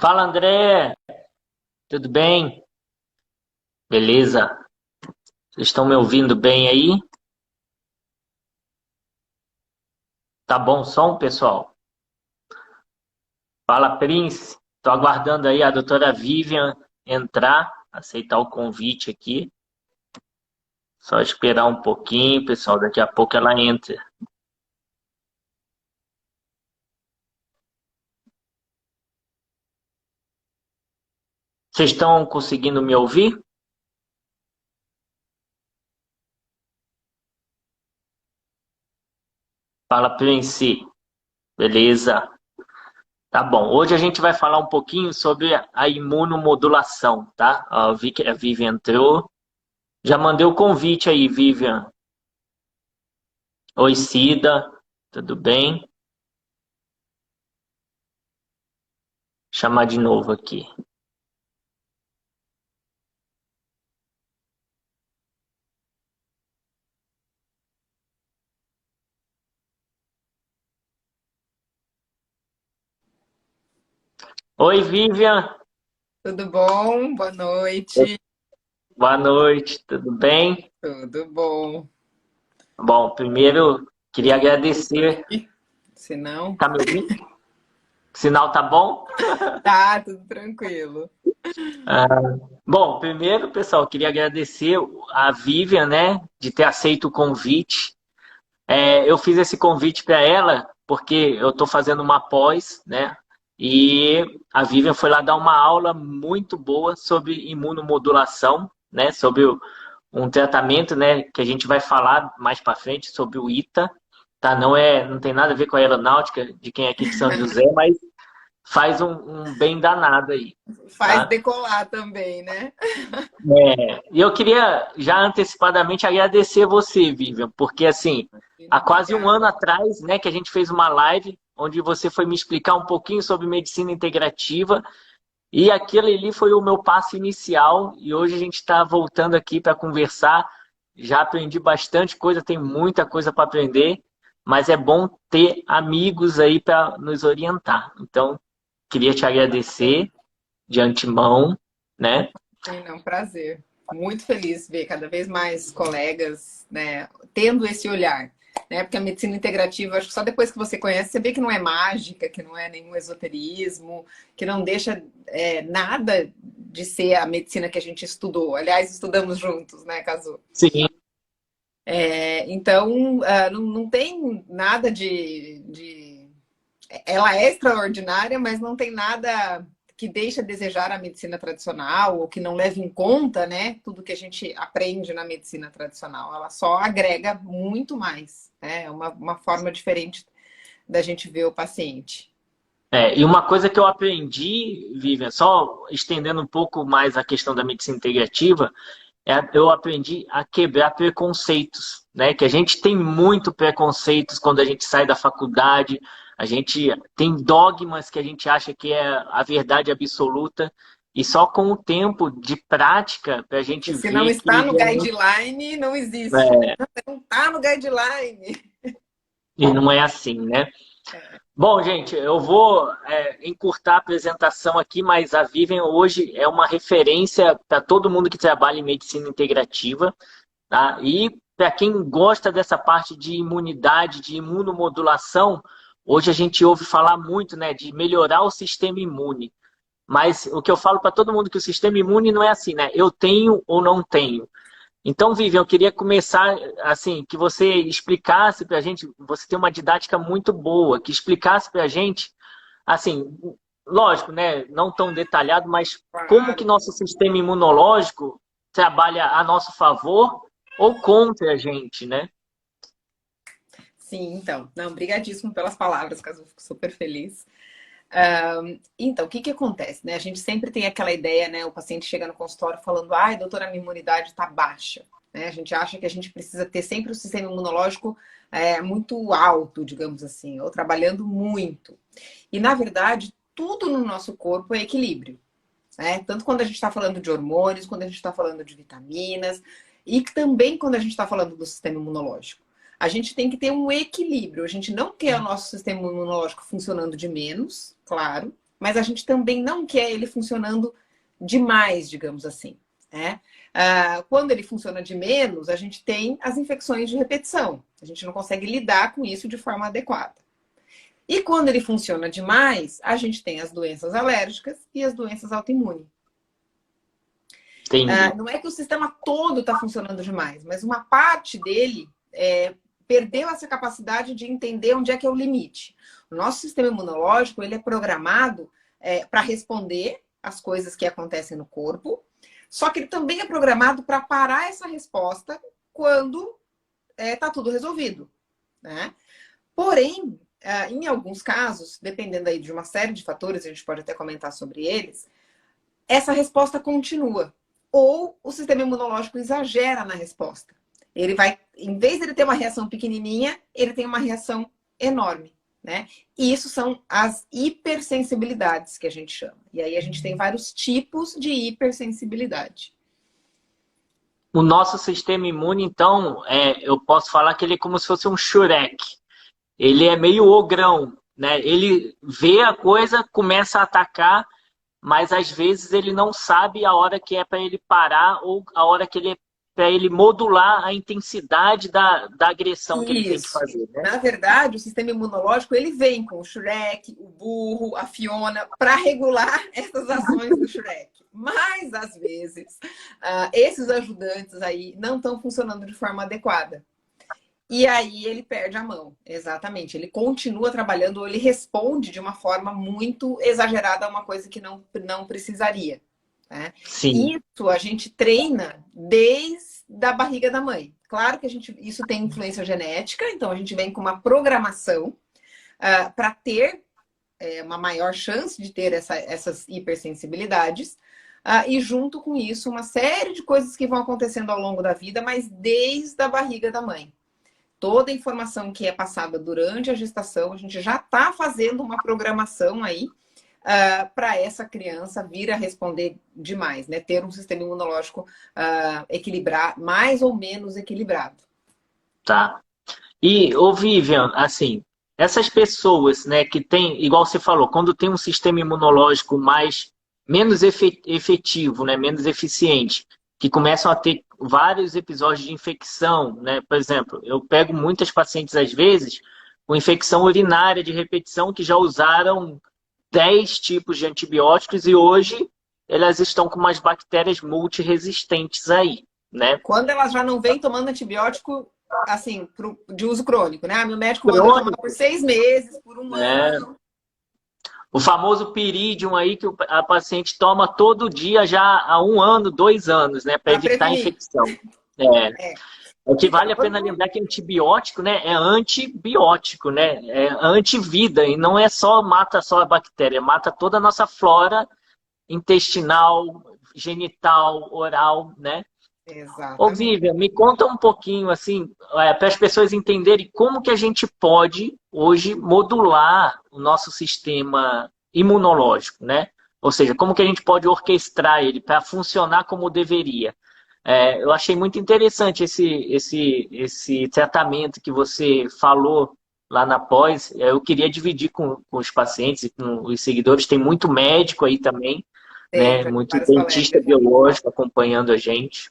Fala, André, tudo bem? Beleza? Vocês estão me ouvindo bem aí? Tá bom o som, pessoal? Fala, Prince. Tô aguardando aí a doutora Vivian entrar, aceitar o convite aqui. Só esperar um pouquinho, pessoal, daqui a pouco ela entra. Vocês estão conseguindo me ouvir? Fala, Prince. Beleza? Tá bom. Hoje a gente vai falar um pouquinho sobre a imunomodulação, tá? Ó, eu vi que a Vivian entrou. Já mandei o convite aí, Vivian. Oi, Cida, tudo bem? Chamar de novo aqui. Oi, Vivian, Tudo bom? Boa noite. boa noite, tudo bem? Tudo bom. Bom, primeiro queria agradecer. Aqui. Se não, Tá me ouvindo? O sinal tá bom? tá tudo tranquilo. Ah, bom, primeiro, pessoal, queria agradecer a Vivian, né, de ter aceito o convite. Eu fiz esse convite para ela porque eu estou fazendo uma pós, né? E a Vivian foi lá dar uma aula muito boa sobre imunomodulação, né? Sobre um tratamento, né? Que a gente vai falar mais para frente sobre o ITA, tá? Não tem nada a ver com a aeronáutica de quem é aqui de São José, mas faz um bem danado aí, Faz tá? decolar também, né? E eu queria já antecipadamente agradecer você, Vivian, porque assim, há quase um ano Obrigada. atrás, né, que a gente fez uma live onde você foi me explicar um pouquinho sobre medicina integrativa e aquele ali foi o meu passo inicial e hoje a gente está voltando aqui para conversar. Já aprendi bastante coisa, tem muita coisa para aprender, mas é bom ter amigos aí para nos orientar. Então, queria te agradecer de antemão, né? Sim, não, prazer. Muito feliz ver cada vez mais colegas, né, tendo esse olhar, né? Porque a medicina integrativa, acho que só depois que você conhece, você vê que não é mágica, que não é nenhum esoterismo, que não deixa nada de ser a medicina que a gente estudou. Aliás, estudamos juntos, né, Cazu? Sim, Então, não tem nada ela é extraordinária, mas não tem nada que deixe a desejar a medicina tradicional ou que não leve em conta, né, tudo que a gente aprende na medicina tradicional. Ela só agrega muito mais, né? É uma forma diferente da gente ver o paciente. E uma coisa que eu aprendi, Vivian, só estendendo um pouco mais a questão da medicina integrativa, eu aprendi a quebrar preconceitos, né? Que a gente tem muito preconceitos quando a gente sai da faculdade, a gente tem dogmas que a gente acha que é a verdade absoluta, e só com o tempo de prática para a gente E se não ver está que no realmente guideline, não existe. é, Não está no guideline. e não é assim, né? Bom, gente, eu vou encurtar a apresentação aqui, mas a Vivian hoje é uma referência para todo mundo que trabalha em medicina integrativa, tá? E para quem gosta dessa parte de imunidade, de imunomodulação, hoje a gente ouve falar muito, né, de melhorar o sistema imune. Mas o que eu falo para todo mundo é que o sistema imune não é assim, né? Eu tenho ou não tenho. Então, Vivian, eu queria começar assim, que você explicasse para a gente, você tem uma didática muito boa, que explicasse para a gente, assim, lógico, né, não tão detalhado, mas como que Claro. nosso sistema imunológico trabalha a nosso favor ou contra a gente, né? Sim, então. Não, obrigadíssimo pelas palavras, Caso, fico super feliz. Então, o que que acontece, né? A gente sempre tem aquela ideia, né? O paciente chega no consultório falando, ai, doutora, minha imunidade está baixa. Né? A gente acha que a gente precisa ter sempre o sistema imunológico muito alto, digamos assim, ou trabalhando muito. E, na verdade, tudo no nosso corpo é equilíbrio. Né? Tanto quando a gente está falando de hormônios, quando a gente está falando de vitaminas, e também quando a gente está falando do sistema imunológico. A gente tem que ter um equilíbrio. A gente não quer o nosso sistema imunológico funcionando de menos, claro, mas a gente também não quer ele funcionando demais, digamos assim, né? Quando ele funciona de menos, a gente tem as infecções de repetição. A gente não consegue lidar com isso de forma adequada. E quando ele funciona demais, a gente tem as doenças alérgicas e as doenças autoimunes. Entendi. Não é que o sistema todo está funcionando demais, mas uma parte dele perdeu essa capacidade de entender onde é que é o limite. O nosso sistema imunológico ele é programado para responder às coisas que acontecem no corpo, só que ele também é programado para parar essa resposta quando está tudo resolvido, né? Porém, em alguns casos, dependendo aí de uma série de fatores, a gente pode até comentar sobre eles, essa resposta continua. Ou o sistema imunológico exagera na resposta. Ele vai, em vez de ele ter uma reação pequenininha, ele tem uma reação enorme, né? E isso são as hipersensibilidades que a gente chama. E aí a gente tem vários tipos de hipersensibilidade. O nosso sistema imune, então, eu posso falar que ele é como se fosse um Shurek. Ele é meio ogrão, né? Ele vê a coisa, começa a atacar, mas às vezes ele não sabe a hora que é para ele parar ou a hora que ele é para ele modular a intensidade da agressão que ele tem que Isso. fazer, né? Na verdade, o sistema imunológico ele vem com o Shrek, o burro, a Fiona, para regular essas ações do Shrek. Mas, às vezes, esses ajudantes aí não estão funcionando de forma adequada. E aí ele perde a mão, exatamente. Ele continua trabalhando ou ele responde de uma forma muito exagerada a uma coisa que não precisaria. Né? Sim. Isso a gente treina desde a barriga da mãe. Claro que isso tem influência genética, então a gente vem com uma programação para ter uma maior chance de ter essas hipersensibilidades. E junto com isso, uma série de coisas que vão acontecendo ao longo da vida, mas desde a barriga da mãe. Toda a informação que é passada durante a gestação, a gente já está fazendo uma programação aí para essa criança vir a responder demais, né? Ter um sistema imunológico equilibrado, mais ou menos equilibrado. Tá. E, ô Vivian, assim, essas pessoas, né, que tem, igual você falou, quando tem um sistema imunológico menos efetivo, né, menos eficiente, que começam a ter vários episódios de infecção, né? Por exemplo, eu pego muitas pacientes, às vezes, com infecção urinária de repetição, que já usaram 10 tipos de antibióticos e hoje elas estão com umas bactérias multiresistentes aí, né? Quando elas já não vêm tomando antibiótico, assim, de uso crônico, né? Meu médico mandou tomar Crônico, por 6 meses, por um né? ano. O famoso Piridium aí que a paciente toma todo dia já há 1 ano, 2 anos, né? Para Para evitar a prevenir. infecção. É. É. O que Então, vale a pena lembrar que antibiótico, né, é antibiótico, né? É antivida e não é só mata só a bactéria, mata toda a nossa flora intestinal, genital, oral, né? Ô, Exatamente. Vivian, me conta um pouquinho, assim, para as pessoas entenderem como que a gente pode, hoje, modular o nosso sistema imunológico, né? Ou seja, como que a gente pode orquestrar ele para funcionar como deveria. Eu achei muito interessante esse tratamento que você falou lá na pós. Eu queria dividir com os pacientes e com os seguidores. Tem muito médico aí também, Tem, né? já tive Muito vários dentista colegas já. biológico acompanhando a gente.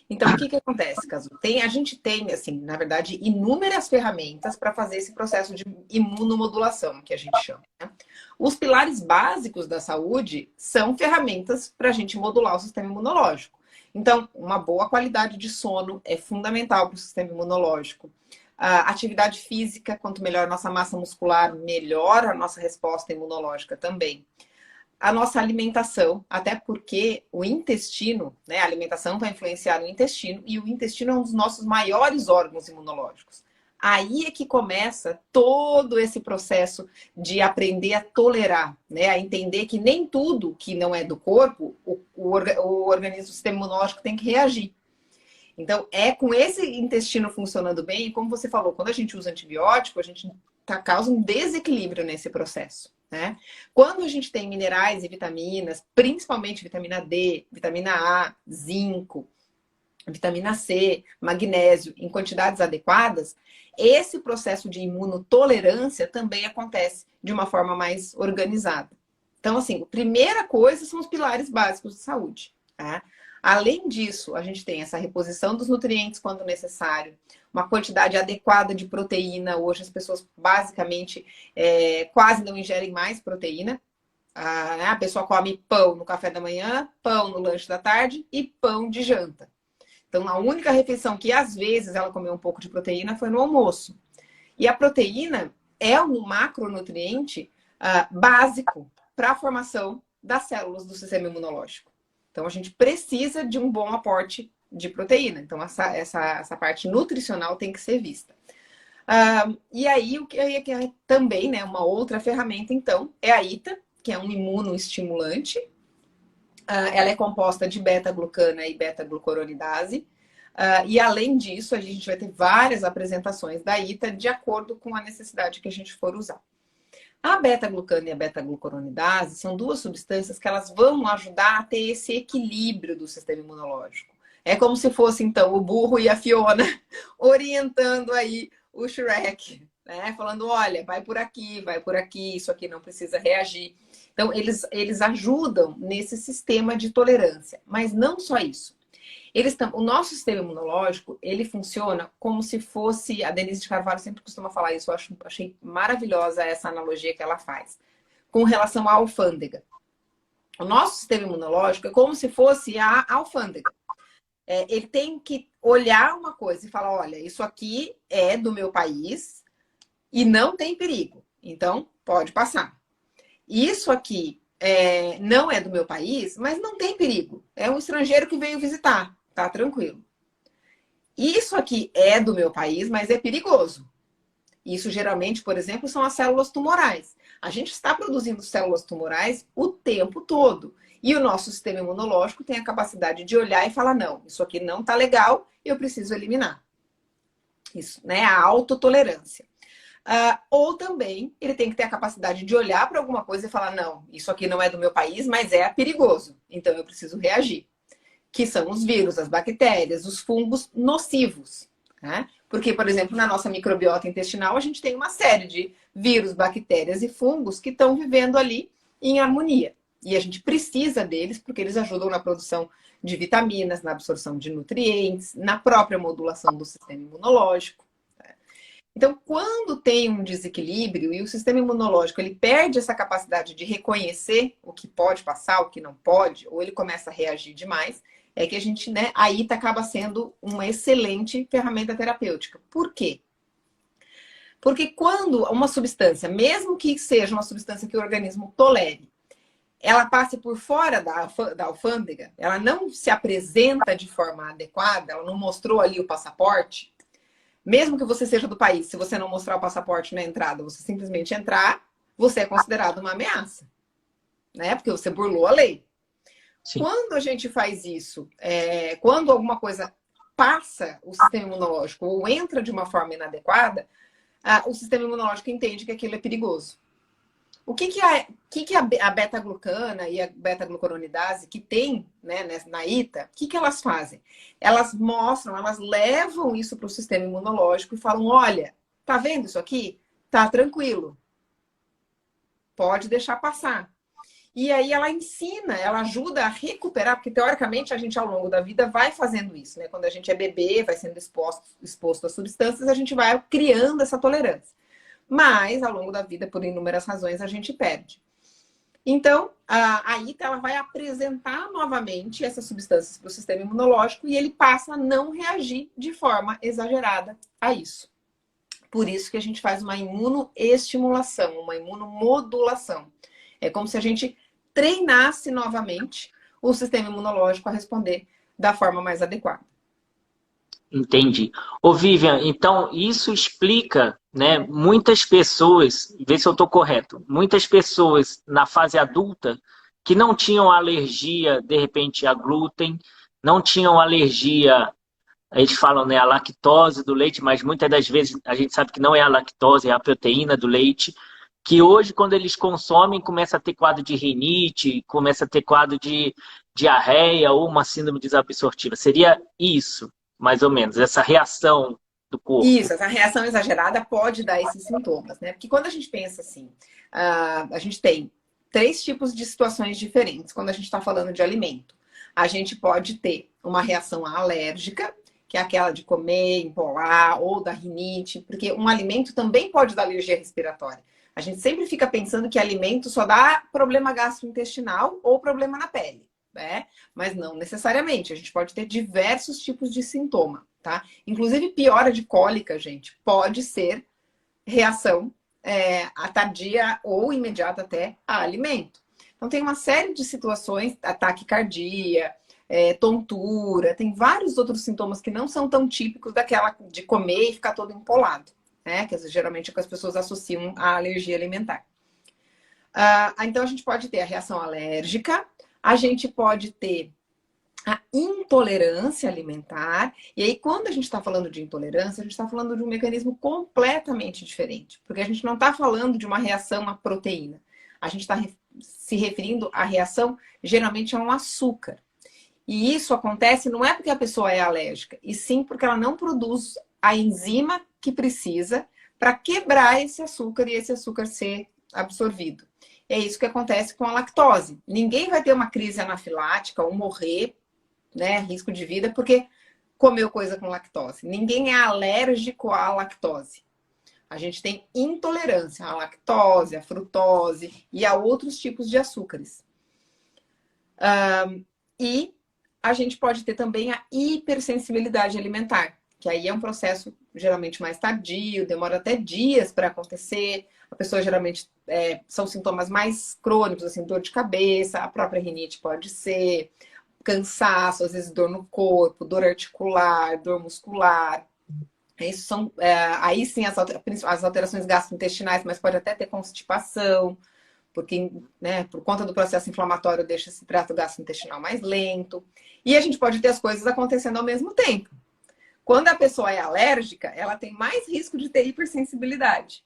Então, o que acontece, Caso? A gente tem, assim, na verdade, inúmeras ferramentas para fazer esse processo de imunomodulação, que a gente chama. Né? Os pilares básicos da saúde são ferramentas para a gente modular o sistema imunológico. Então, uma boa qualidade de sono é fundamental para o sistema imunológico. A atividade física, quanto melhor a nossa massa muscular, melhor a nossa resposta imunológica também. A nossa alimentação, até porque o intestino, né, a alimentação vai influenciar no intestino, e o intestino é um dos nossos maiores órgãos imunológicos. Aí é que começa todo esse processo de aprender a tolerar, né, a entender que nem tudo que não é do corpo, o organismo, o sistema imunológico tem que reagir. Então, é com esse intestino funcionando bem, e como você falou, quando a gente usa antibiótico, a gente causa um desequilíbrio nesse processo. Né? Quando a gente tem minerais e vitaminas, principalmente vitamina D, vitamina A, zinco, vitamina C, magnésio em quantidades adequadas, esse processo de imunotolerância também acontece de uma forma mais organizada. Então, assim, a primeira coisa são os pilares básicos de saúde, tá? Além disso, a gente tem essa reposição dos nutrientes quando necessário, uma quantidade adequada de proteína. Hoje as pessoas basicamente quase não ingerem mais proteína. A pessoa come pão no café da manhã, pão no lanche da tarde e pão de janta. Então, a única refeição que às vezes ela comeu um pouco de proteína foi no almoço. E a proteína é um macronutriente básico para a formação das células do sistema imunológico. Então, a gente precisa de um bom aporte de proteína. Então, essa parte nutricional tem que ser vista. E aí, o que é também, né, uma outra ferramenta, então, é a ITA, que é um imunoestimulante. Ela é composta de beta-glucana e beta-glucuronidase. E, além disso, a gente vai ter várias apresentações da ITA de acordo com a necessidade que a gente for usar. A beta-glucana e a beta-glucuronidase são duas substâncias que elas vão ajudar a ter esse equilíbrio do sistema imunológico. É como se fosse, então, o burro e a Fiona orientando aí o Shrek, né? Falando, olha, vai por aqui, isso aqui não precisa reagir. Então, eles ajudam nesse sistema de tolerância. Mas não só isso. O nosso sistema imunológico, ele funciona como se fosse... A Denise de Carvalho sempre costuma falar isso. Eu achei maravilhosa essa analogia que ela faz. Com relação à alfândega. O nosso sistema imunológico é como se fosse a alfândega. Ele tem que olhar uma coisa e falar, olha, isso aqui é do meu país e não tem perigo. Então, pode passar. Isso aqui não é do meu país, mas não tem perigo. É um estrangeiro que veio visitar. Tá tranquilo. Isso aqui é do meu país, mas é perigoso. Isso geralmente, por exemplo, são as células tumorais. A gente está produzindo células tumorais o tempo todo. E o nosso sistema imunológico tem a capacidade de olhar e falar, não, isso aqui não tá legal, eu preciso eliminar. Isso, né? A autotolerância. Ou também, ele tem que ter a capacidade de olhar para alguma coisa e falar, não, isso aqui não é do meu país, mas é perigoso. Então, eu preciso reagir. Que são os vírus, as bactérias, os fungos nocivos. Né? Porque, por exemplo, na nossa microbiota intestinal, a gente tem uma série de vírus, bactérias e fungos que estão vivendo ali em harmonia. E a gente precisa deles porque eles ajudam na produção de vitaminas, na absorção de nutrientes, na própria modulação do sistema imunológico. Então, quando tem um desequilíbrio e o sistema imunológico ele perde essa capacidade de reconhecer o que pode passar, o que não pode, ou ele começa a reagir demais, é que a gente, né, a ITA acaba sendo uma excelente ferramenta terapêutica. Por quê? Porque quando uma substância, mesmo que seja uma substância que o organismo tolere, ela passe por fora da alfândega, ela não se apresenta de forma adequada, ela não mostrou ali o passaporte, mesmo que você seja do país, se você não mostrar o passaporte na entrada, você simplesmente entrar, você é considerado uma ameaça, né? Porque você burlou a lei. Sim. Quando a gente faz isso, quando alguma coisa passa o sistema imunológico ou entra de uma forma inadequada, o sistema imunológico entende que aquilo é perigoso. O que a beta-glucana e a beta-glucuronidase que tem, né, na ITA, o que elas fazem? Elas mostram, elas levam isso para o sistema imunológico e falam, olha, tá vendo isso aqui? Tá tranquilo. Pode deixar passar. E aí ela ensina, ela ajuda a recuperar, porque teoricamente a gente ao longo da vida vai fazendo isso, né? Quando a gente é bebê, vai sendo exposto a substâncias, a gente vai criando essa tolerância. Mas ao longo da vida, por inúmeras razões, a gente perde. Então, a ITA ela vai apresentar novamente essas substâncias para o sistema imunológico e ele passa a não reagir de forma exagerada a isso. Por isso que a gente faz uma imunoestimulação, uma imunomodulação. É como se a gente treinasse novamente o sistema imunológico a responder da forma mais adequada. Entendi. Ô, Vivian, então isso explica, né, muitas pessoas, vê se eu estou correto, muitas pessoas na fase adulta que não tinham alergia, de repente, a glúten, não tinham alergia, eles falam, né, a lactose do leite, mas muitas das vezes a gente sabe que não é a lactose, é a proteína do leite. que hoje, quando eles consomem, começa a ter quadro de rinite, começa a ter quadro de diarreia ou uma síndrome desabsortiva. Seria isso, mais ou menos, essa reação do corpo. Isso, essa reação exagerada pode dar esses sintomas, né? Porque quando a gente pensa assim, a gente tem três tipos de situações diferentes quando a gente está falando de alimento. A gente pode ter uma reação alérgica, que é aquela de comer, empolar, ou da rinite, porque um alimento também pode dar alergia respiratória. A gente sempre fica pensando que alimento só dá problema gastrointestinal ou problema na pele, né? Mas não necessariamente. A gente pode ter diversos tipos de sintoma, tá? Inclusive piora de cólica, gente, pode ser reação a tardia ou imediata até a alimento. Então tem uma série de situações, ataque cardíaco, tontura, tem vários outros sintomas que não são tão típicos daquela de comer e ficar todo empolado, né? Que geralmente é o que as pessoas associam à alergia alimentar. Então a gente pode ter a reação alérgica, a gente pode ter a intolerância alimentar. E aí, quando a gente está falando de intolerância, a gente está falando de um mecanismo completamente diferente. Porque a gente não está falando de uma reação à proteína. A gente está se referindo à reação, geralmente, a um açúcar. E isso acontece não é porque a pessoa é alérgica, e sim porque ela não produz a enzima que precisa para quebrar esse açúcar e esse açúcar ser absorvido. É isso que acontece com a lactose. Ninguém vai ter uma crise anafilática ou morrer, né, risco de vida, porque comeu coisa com lactose. Ninguém é alérgico à lactose. A gente tem intolerância à lactose, à frutose e a outros tipos de açúcares. E a gente pode ter também a hipersensibilidade alimentar, que aí é um processo geralmente mais tardio, demora até dias para acontecer. A pessoa geralmente são sintomas mais crônicos, assim, dor de cabeça, a própria rinite pode ser, cansaço, às vezes dor no corpo, dor articular, dor muscular. Isso são, aí sim, as alterações gastrointestinais, mas pode até ter constipação, porque, né, por conta do processo inflamatório deixa esse trato gastrointestinal mais lento. E a gente pode ter as coisas acontecendo ao mesmo tempo. Quando a pessoa é alérgica, ela tem mais risco de ter hipersensibilidade.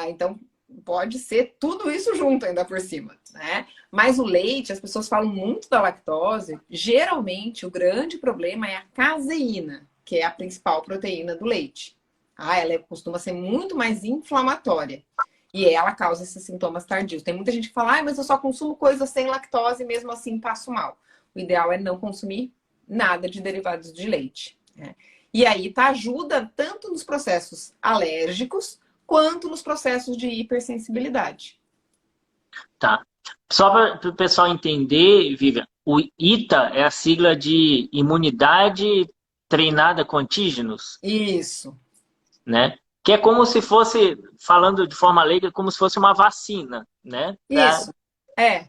Então, pode ser tudo isso junto ainda por cima, né? Mas o leite, as pessoas falam muito da lactose. Geralmente, o grande problema é a caseína, que é a principal proteína do leite. Ela costuma ser muito mais inflamatória. E ela causa esses sintomas tardios. Tem muita gente que fala, mas eu só consumo coisas sem lactose e mesmo assim passo mal. O ideal é não consumir nada de derivados de leite, né? E aí, ajuda tanto nos processos alérgicos quanto nos processos de hipersensibilidade. Tá. Só para o pessoal entender, Vivian, o ITA é a sigla de Imunidade Treinada com Antígenos, Isso. né? Que é como se fosse, falando de forma leiga, como se fosse uma vacina, né? Isso.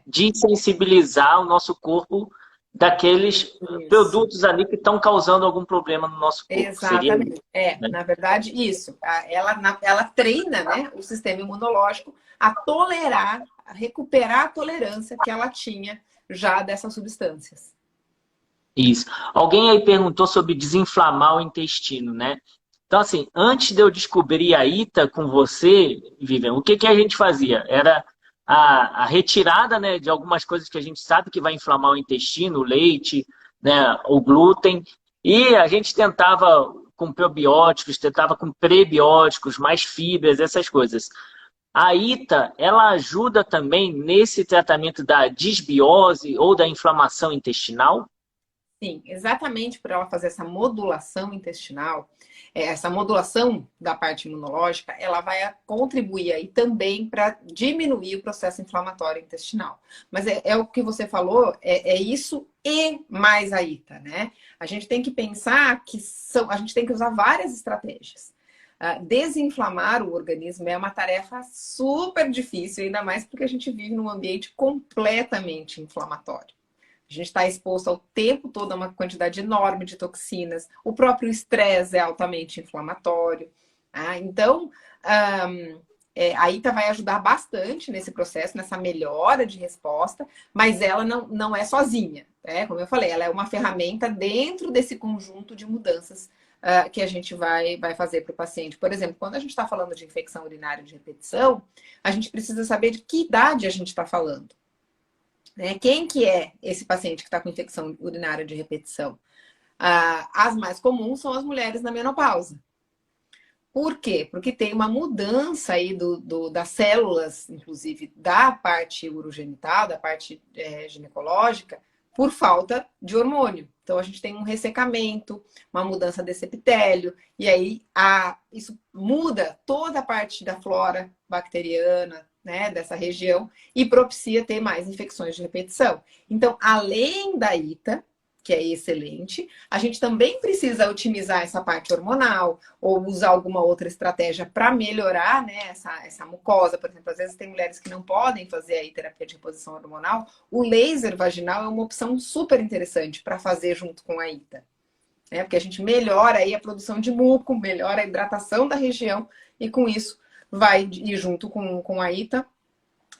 Desensibilizar o nosso corpo daqueles produtos ali que estão causando algum problema no nosso corpo. Exatamente. Seria, né? Na verdade, isso. Ela treina, né, o sistema imunológico a tolerar, a recuperar a tolerância que ela tinha já dessas substâncias. Isso. Alguém aí perguntou sobre desinflamar o intestino, né? Então, assim, antes de eu descobrir a ITA com você, Vivian, o que a gente fazia? Era a retirada, né, de algumas coisas que a gente sabe que vai inflamar o intestino, o leite, né, o glúten, e a gente tentava com probióticos, tentava com prebióticos, mais fibras, essas coisas. A ITA, ela ajuda também nesse tratamento da disbiose ou da inflamação intestinal? Sim, exatamente por ela fazer essa modulação intestinal, essa modulação da parte imunológica, ela vai contribuir aí também para diminuir o processo inflamatório intestinal. Mas é o que você falou, é isso e mais a ITA, né? A gente tem que pensar que a gente tem que usar várias estratégias. Desinflamar o organismo é uma tarefa super difícil, ainda mais porque a gente vive num ambiente completamente inflamatório. A gente está exposto ao tempo todo a uma quantidade enorme de toxinas. O próprio estresse é altamente inflamatório. Então, a ITA vai ajudar bastante nesse processo, nessa melhora de resposta, mas ela não é sozinha, né? Como eu falei, ela é uma ferramenta dentro desse conjunto de mudanças que a gente vai fazer para o paciente. Por exemplo, quando a gente está falando de infecção urinária de repetição, a gente precisa saber de que idade a gente está falando. Né? Quem que é esse paciente que está com infecção urinária de repetição? As mais comuns são as mulheres na menopausa. Por quê? Porque tem uma mudança aí das células, inclusive da parte urogenital, da parte ginecológica, por falta de hormônio. Então, a gente tem um ressecamento, uma mudança desse epitélio, e aí isso muda toda a parte da flora bacteriana, né, dessa região, e propicia ter mais infecções de repetição. Então, além da ITA, que é excelente, a gente também precisa otimizar essa parte hormonal ou usar alguma outra estratégia para melhorar, né, essa mucosa. Por exemplo, às vezes tem mulheres que não podem fazer aí terapia de reposição hormonal. O laser vaginal é uma opção super interessante para fazer junto com a ITA. Né? Porque a gente melhora aí a produção de muco, melhora a hidratação da região e com isso vai ir junto com a ITA,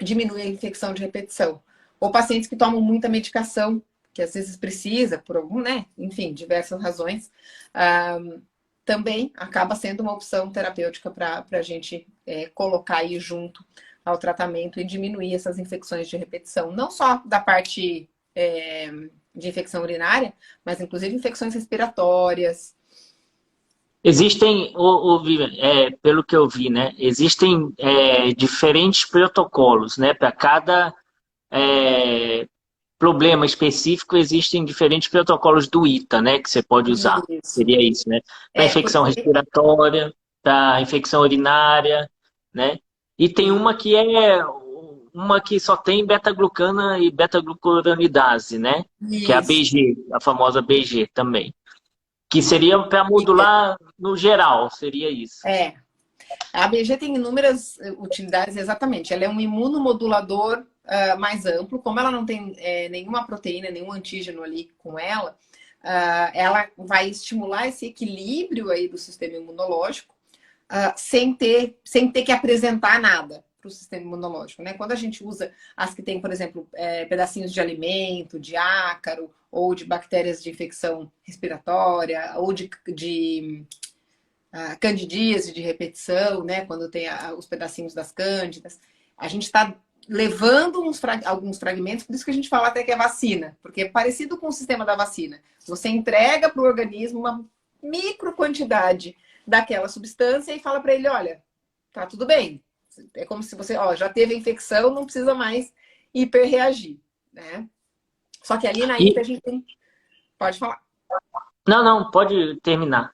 diminui a infecção de repetição. Ou pacientes que tomam muita medicação, que às vezes precisa, por algum, né? Enfim, diversas razões, também acaba sendo uma opção terapêutica para a gente colocar aí junto ao tratamento e diminuir essas infecções de repetição. Não só da parte de infecção urinária, mas inclusive infecções respiratórias. Existem, Vivian, pelo que eu vi, né? Existem diferentes protocolos, né? Para cada problema específico, existem diferentes protocolos do ITA, né? Que você pode usar. Isso. Seria isso, né? Para infecção Porque... respiratória, para infecção urinária, né? E tem uma que só tem beta-glucana e beta-glucuronidase, né? Que é a Isso. BG, a famosa BG também. Que seria para modular no geral, seria isso. A ABG tem inúmeras utilidades, exatamente. Ela é um imunomodulador mais amplo. Como ela não tem nenhuma proteína, nenhum antígeno ali com ela, ela vai estimular esse equilíbrio aí do sistema imunológico sem ter que apresentar nada para o sistema imunológico. Né? Quando a gente usa as que tem, por exemplo, pedacinhos de alimento, de ácaro, ou de bactérias de infecção respiratória, ou de candidíase de repetição, né? Quando tem os pedacinhos das cândidas, a gente está levando alguns fragmentos, por isso que a gente fala até que é vacina, porque é parecido com o sistema da vacina. Você entrega para o organismo uma micro quantidade daquela substância e fala para ele, olha, tá tudo bem. É como se você, já teve a infecção, não precisa mais hiperreagir, né? Só que ali na ITA a gente tem... Pode falar. Não, pode terminar.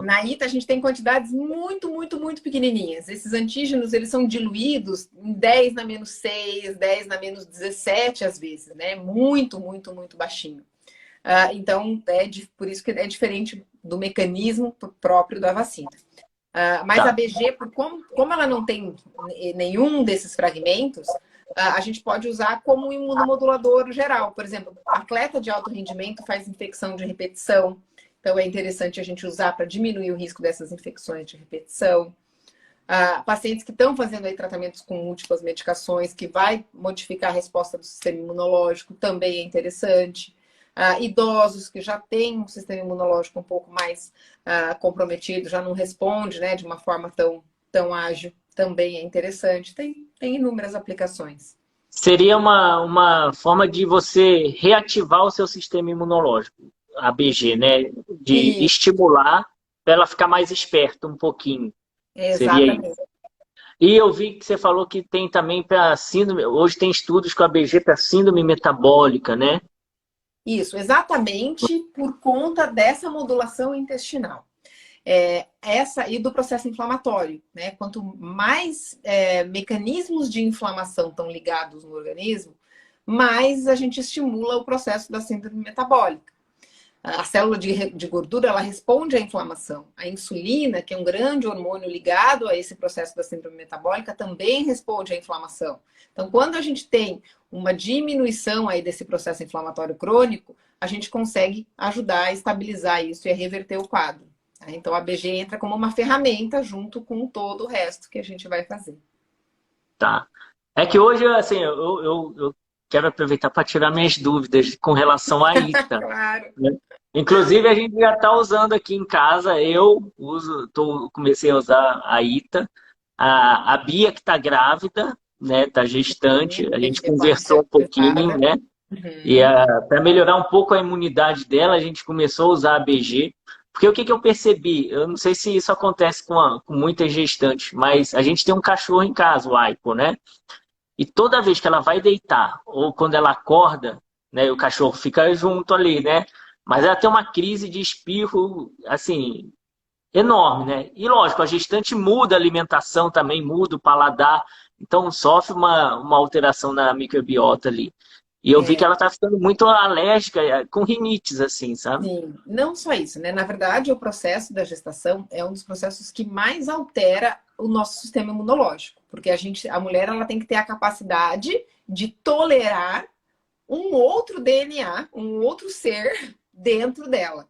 Na ITA a gente tem quantidades muito, muito, muito pequenininhas. Esses antígenos, eles são diluídos em 10 na menos 6, 10 na menos 17 às vezes, né? Muito, muito, muito baixinho. Então, por isso que é diferente do mecanismo próprio da vacina. Mas a BG, como ela não tem nenhum desses fragmentos, a gente pode usar como um imunomodulador geral. Por exemplo, atleta de alto rendimento faz infecção de repetição. Então, é interessante a gente usar para diminuir o risco dessas infecções de repetição. Pacientes que estão fazendo aí tratamentos com múltiplas medicações, que vai modificar a resposta do sistema imunológico, também é interessante. Idosos que já têm um sistema imunológico um pouco mais comprometido, já não responde, né, de uma forma tão ágil, também é interessante. Tem inúmeras aplicações. Seria uma forma de você reativar o seu sistema imunológico, a BG, né? De estimular para ela ficar mais esperta um pouquinho. Exatamente. Seria isso. E eu vi que você falou que tem também para síndrome, hoje tem estudos com a BG para síndrome metabólica, né? Isso, exatamente por conta dessa modulação intestinal. Essa e do processo inflamatório, né? Quanto mais mecanismos de inflamação estão ligados no organismo, mais a gente estimula o processo da síndrome metabólica. A célula de gordura, ela responde à inflamação. A insulina, que é um grande hormônio ligado a esse processo da síndrome metabólica, também responde à inflamação. Então, quando a gente tem uma diminuição aí desse processo inflamatório crônico, a gente consegue ajudar a estabilizar isso e a reverter o quadro. Então, a BG entra como uma ferramenta junto com todo o resto que a gente vai fazer. Tá. É que hoje, assim, eu quero aproveitar para tirar minhas dúvidas com relação à ITA. Claro. Né? Inclusive, a gente já está usando aqui em casa, comecei a usar a ITA, a Bia que está grávida, né, está gestante, a gente BG pode conversou ser um pouquinho, utilizada. né? E Uhum. para melhorar um pouco a imunidade dela, a gente começou a usar a BG. Porque o que, que eu percebi? Eu não sei se isso acontece com muitas gestantes, mas a gente tem um cachorro em casa, o Aipo, né? E toda vez que ela vai deitar, ou quando ela acorda, né, o cachorro fica junto ali, né? Mas ela tem uma crise de espirro, assim, enorme, né? E lógico, a gestante muda a alimentação também, muda o paladar, então sofre uma alteração na microbiota ali. E eu vi que É, ela tá ficando muito alérgica, com rinites, assim, sabe? sim, não só isso, né? Na verdade, o processo da gestação é um dos processos que mais altera o nosso sistema imunológico, porque a mulher, ela tem que ter a capacidade de tolerar um outro DNA, um outro ser dentro dela,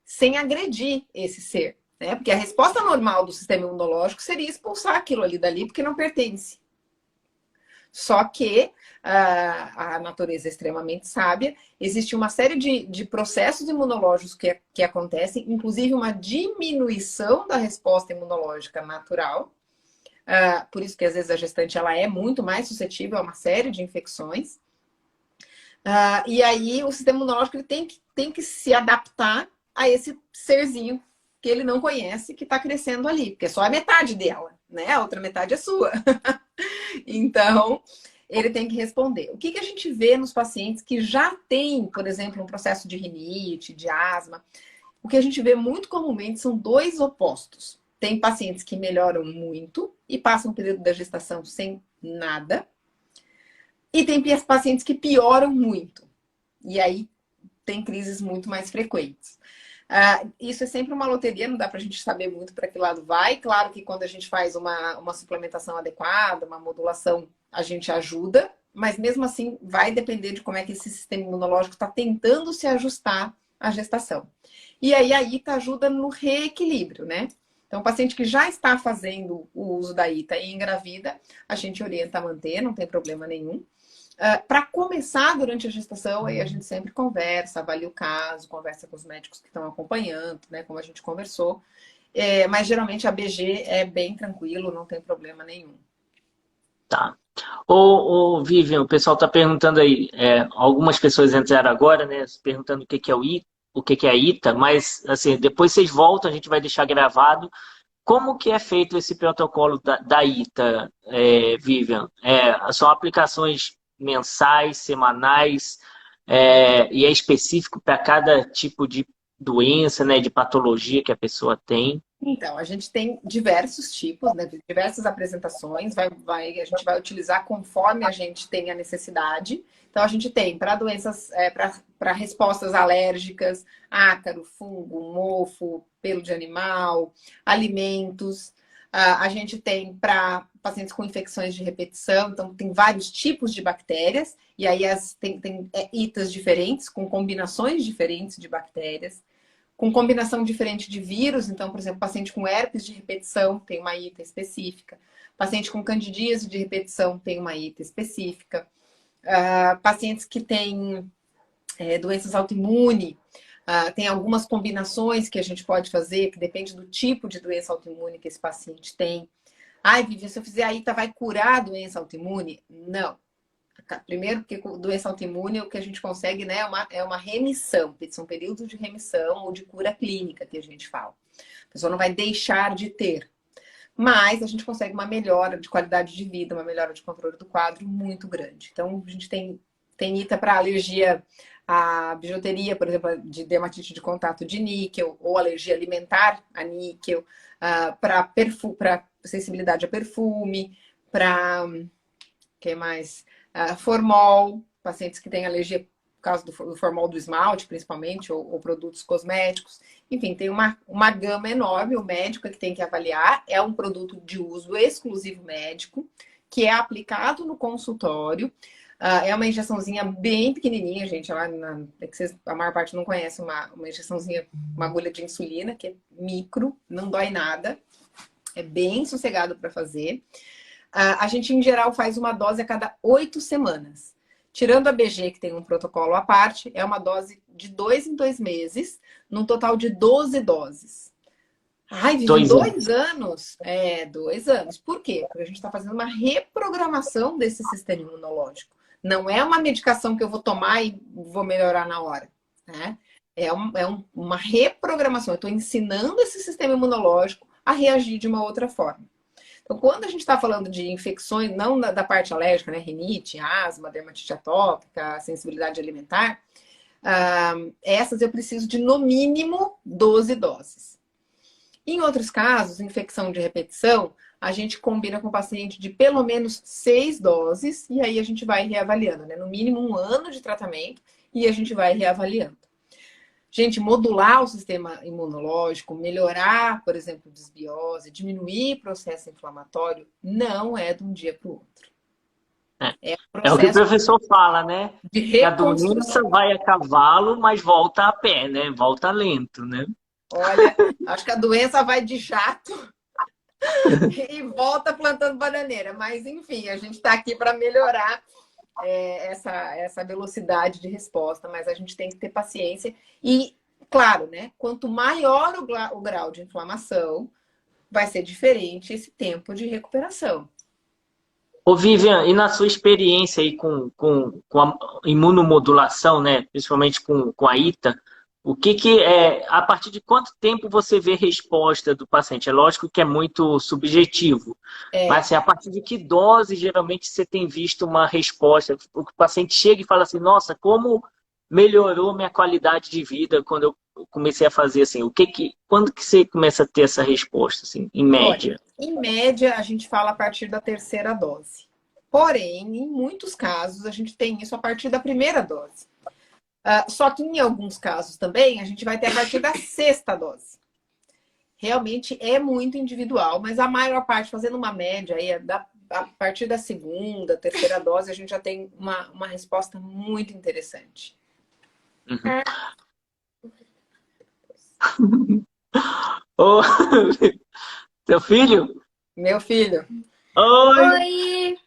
sem agredir esse ser, né? Porque a resposta normal do sistema imunológico seria expulsar aquilo ali dali, porque não pertence. Só que a natureza é extremamente sábia, existe uma série de processos imunológicos que acontecem, inclusive uma diminuição da resposta imunológica natural. Por isso que às vezes a gestante ela é muito mais suscetível a uma série de infecções. E aí o sistema imunológico ele tem que se adaptar a esse serzinho que ele não conhece, que está crescendo ali, porque é só a metade dela, né? A outra metade é sua. Então, ele tem que responder. O que, que a gente vê nos pacientes que já têm, por exemplo, um processo de rinite, de asma? O que a gente vê muito comumente são dois opostos. Tem pacientes que melhoram muito e passam o período da gestação sem nada. E tem pacientes que pioram muito. E aí tem crises muito mais frequentes. Isso é sempre uma loteria, não dá para a gente saber muito para que lado vai. Claro que quando a gente faz uma suplementação adequada, uma modulação, a gente ajuda, mas mesmo assim vai depender de como é que esse sistema imunológico está tentando se ajustar à gestação. E aí a ITA ajuda no reequilíbrio, né? Então, o paciente que já está fazendo o uso da ITA e engravida, a gente orienta a manter, não tem problema nenhum. Para começar durante a gestação, aí a gente sempre conversa, avalia o caso, conversa com os médicos que estão acompanhando, né? Como a gente conversou. Mas geralmente a BG é bem tranquilo, não tem problema nenhum. Tá. Vivian, o pessoal está perguntando aí, algumas pessoas entraram agora, né, perguntando o que que é o ITA, o que que é a ITA, mas assim, depois vocês voltam, a gente vai deixar gravado. Como que é feito esse protocolo da ITA, Vivian? São aplicações mensais, semanais, e é específico para cada tipo de doença, né, de patologia que a pessoa tem? Então, a gente tem diversos tipos, né, diversas apresentações, a gente vai utilizar conforme a gente tem a necessidade. Então, a gente tem para doenças, para respostas alérgicas, ácaro, fungo, mofo, pelo de animal, alimentos. A gente tem para pacientes com infecções de repetição, então tem vários tipos de bactérias, e aí tem ITAs diferentes, com combinações diferentes de bactérias com combinação diferente de vírus. Então, por exemplo, paciente com herpes de repetição tem uma ITA específica. Paciente com candidíase de repetição tem uma ITA específica. Pacientes que têm doenças autoimunes, tem algumas combinações que a gente pode fazer, que depende do tipo de doença autoimune que esse paciente tem. Ai, Vivi, se eu fizer a ITA, vai curar a doença autoimune? Não. Primeiro, porque doença autoimune, o que a gente consegue, né, é uma remissão. São períodos de remissão ou de cura clínica que a gente fala. A pessoa não vai deixar de ter. Mas a gente consegue uma melhora de qualidade de vida, uma melhora de controle do quadro muito grande. Então, a gente tem ITA para alergia à bijuteria, por exemplo, de dermatite de contato de níquel, ou alergia alimentar a níquel, para sensibilidade a perfume, para que mais? Formol, pacientes que têm alergia por causa do formol do esmalte, principalmente, ou produtos cosméticos. Enfim, tem uma gama enorme. O médico é que tem que avaliar. É um produto de uso exclusivo médico, que é aplicado no consultório. É uma injeçãozinha bem pequenininha, gente. É que a maior parte não conhece uma injeçãozinha, uma agulha de insulina, que é micro, não dói nada. É bem sossegado para fazer. A gente, em geral, faz uma dose a cada 8 semanas. Tirando a BG, que tem um protocolo à parte, é uma dose de 2 em 2 meses, num total de 12 doses. Ai, Vivi, 2 anos? É, 2 anos. Por quê? Porque a gente está fazendo uma reprogramação desse sistema imunológico. Não é uma medicação que eu vou tomar e vou melhorar na hora, né? Uma reprogramação. Eu estou ensinando esse sistema imunológico a reagir de uma outra forma. Então, quando a gente está falando de infecções, não da parte alérgica, né? Rinite, asma, dermatite atópica, sensibilidade alimentar, essas eu preciso de, no mínimo, 12 doses. Em outros casos, infecção de repetição, a gente combina com o paciente de pelo menos 6 doses e aí a gente vai reavaliando, né? No mínimo 1 ano de tratamento e a gente vai reavaliando. Gente, modular o sistema imunológico, melhorar, por exemplo, desbiose, diminuir processo inflamatório, não é de um dia para o outro. É o que o professor fala, né? Que a doença vai a cavalo, mas volta a pé, né? Volta lento, né? Olha, acho que a doença vai de jato e volta plantando bananeira. Mas, enfim, a gente está aqui para melhorar essa velocidade de resposta, mas a gente tem que ter paciência. E, claro, né? Quanto maior o grau de inflamação, vai ser diferente esse tempo de recuperação. Ô Vivian, e na sua experiência aí com a imunomodulação, né? Principalmente com a ITA, o que é, a partir de quanto tempo você vê resposta do paciente? É lógico que é muito subjetivo, mas assim, a partir de que dose geralmente você tem visto uma resposta? O paciente chega e fala assim, nossa, como melhorou minha qualidade de vida quando eu comecei a fazer assim? Quando que você começa a ter essa resposta, assim, em média? Olha, em média, a gente fala a partir da 3ª dose. Porém, em muitos casos, a gente tem isso a partir da 1ª dose. Só que em alguns casos também, a gente vai ter a partir da 6ª dose. Realmente é muito individual, mas a maior parte, fazendo uma média, aí, a partir da 2ª, 3ª dose, a gente já tem uma resposta muito interessante. Ô, seu filho? Meu filho. Oi!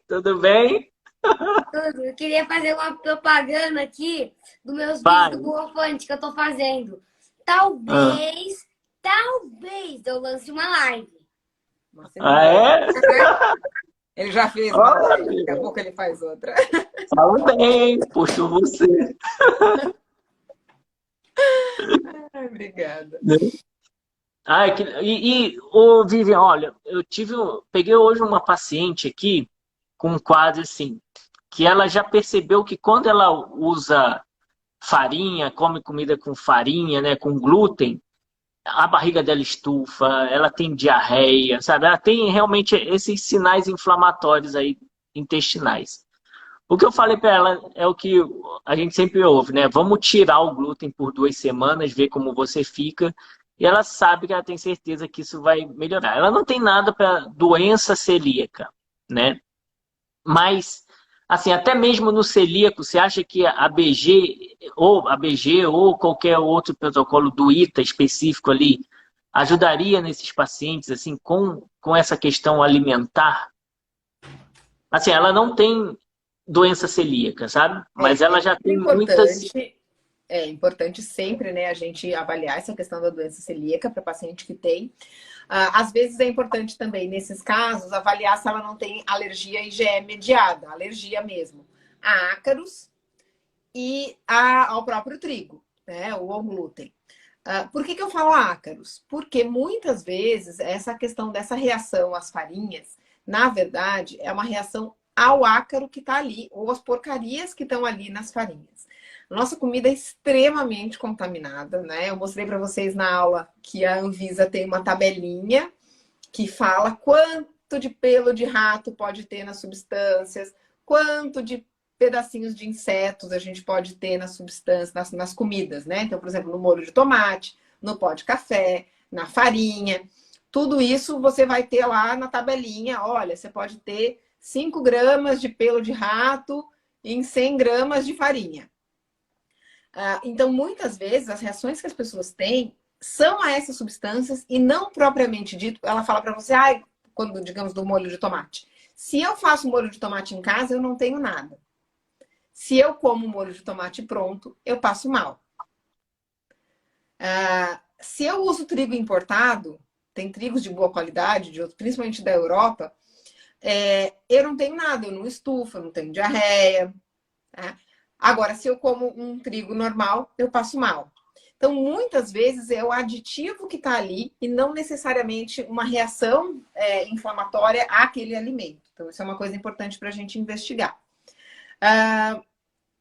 Tudo bem? Tudo. Eu queria fazer uma propaganda aqui dos meus Vai. vídeos do Gorfante que eu tô fazendo. Talvez eu lance uma live. É? Ele já fez uma live, daqui a pouco ele faz outra. Fala bem, puxou você. Ai, obrigada. Ô, Vivian, olha, peguei hoje uma paciente aqui com um quadro assim, que ela já percebeu que quando ela usa farinha, come comida com farinha, né, com glúten, a barriga dela estufa, ela tem diarreia, sabe? Ela tem realmente esses sinais inflamatórios aí intestinais. O que eu falei para ela é o que a gente sempre ouve, né? Vamos tirar o glúten por 2 semanas, ver como você fica. E ela sabe que ela tem certeza que isso vai melhorar. Ela não tem nada para doença celíaca, né? Mas, assim, até mesmo no celíaco, você acha que a BG ou qualquer outro protocolo do ITA específico ali ajudaria nesses pacientes, assim, com essa questão alimentar? Assim, ela não tem doença celíaca, sabe? Mas ela já tem muitas... É importante sempre, né, a gente avaliar essa questão da doença celíaca para paciente que tem. Às vezes é importante também, nesses casos, avaliar se ela não tem alergia IgE mediada, alergia mesmo, a ácaros e ao próprio trigo, né, ou ao glúten. Por que eu falo ácaros? Porque muitas vezes essa questão dessa reação às farinhas, na verdade, é uma reação ao ácaro que está ali, ou às porcarias que estão ali nas farinhas. Nossa comida é extremamente contaminada, né? Eu mostrei para vocês na aula que a Anvisa tem uma tabelinha que fala quanto de pelo de rato pode ter nas substâncias, quanto de pedacinhos de insetos a gente pode ter nas substâncias, nas comidas, né? Então, por exemplo, no molho de tomate, no pó de café, na farinha. Tudo isso você vai ter lá na tabelinha. Olha, você pode ter 5 gramas de pelo de rato em 100 gramas de farinha. Então, muitas vezes, as reações que as pessoas têm são a essas substâncias e não propriamente dito. Ela fala para você, quando, digamos, do molho de tomate. Se eu faço molho de tomate em casa, eu não tenho nada. Se eu como molho de tomate pronto, eu passo mal. Se eu uso trigo importado, tem trigos de boa qualidade, principalmente da Europa, eu não tenho nada, eu não estufo, eu não tenho diarreia. Tá? Agora, se eu como um trigo normal, eu passo mal. Então, muitas vezes é o aditivo que está ali e não necessariamente uma reação inflamatória àquele alimento. Então, isso é uma coisa importante para a gente investigar.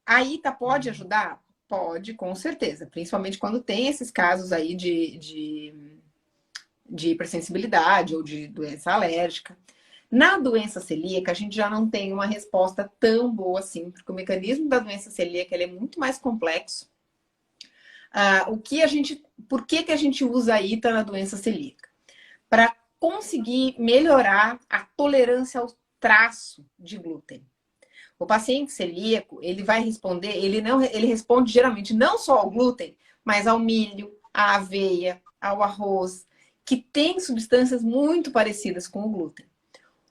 A ITA pode ajudar? Pode, com certeza. Principalmente quando tem esses casos aí de hipersensibilidade ou de doença alérgica. Na doença celíaca, a gente já não tem uma resposta tão boa assim, porque o mecanismo da doença celíaca ele é muito mais complexo. Por que a gente usa a ITA na doença celíaca? Para conseguir melhorar a tolerância ao traço de glúten. O paciente celíaco, ele vai responder, ele responde geralmente não só ao glúten, mas ao milho, à aveia, ao arroz, que tem substâncias muito parecidas com o glúten.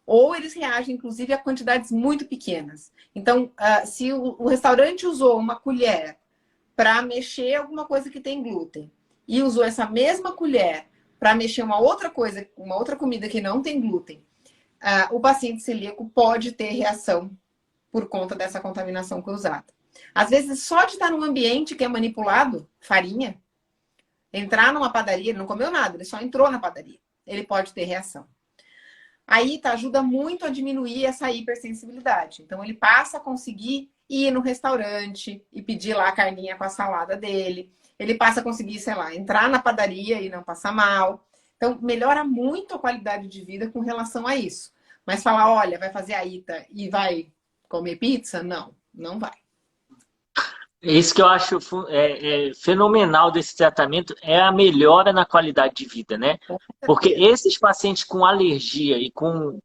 Ou eles reagem, inclusive, a quantidades muito pequenas. Então, se o restaurante usou uma colher para mexer alguma coisa que tem glúten e usou essa mesma colher para mexer uma outra coisa, uma outra comida que não tem glúten, o paciente celíaco pode ter reação por conta dessa contaminação cruzada. Às vezes, só de estar num ambiente que é manipulado, farinha, entrar numa padaria, ele não comeu nada, ele só entrou na padaria, ele pode ter reação. A ITA ajuda muito a diminuir essa hipersensibilidade. Então, ele passa a conseguir ir no restaurante e pedir lá a carninha com a salada dele. Ele passa a conseguir, sei lá, entrar na padaria e não passar mal. Então, melhora muito a qualidade de vida com relação a isso. Mas falar, olha, vai fazer a ITA e vai comer pizza? Não, não vai. Isso que eu acho fenomenal desse tratamento é a melhora na qualidade de vida, né? Porque esses pacientes com alergia e com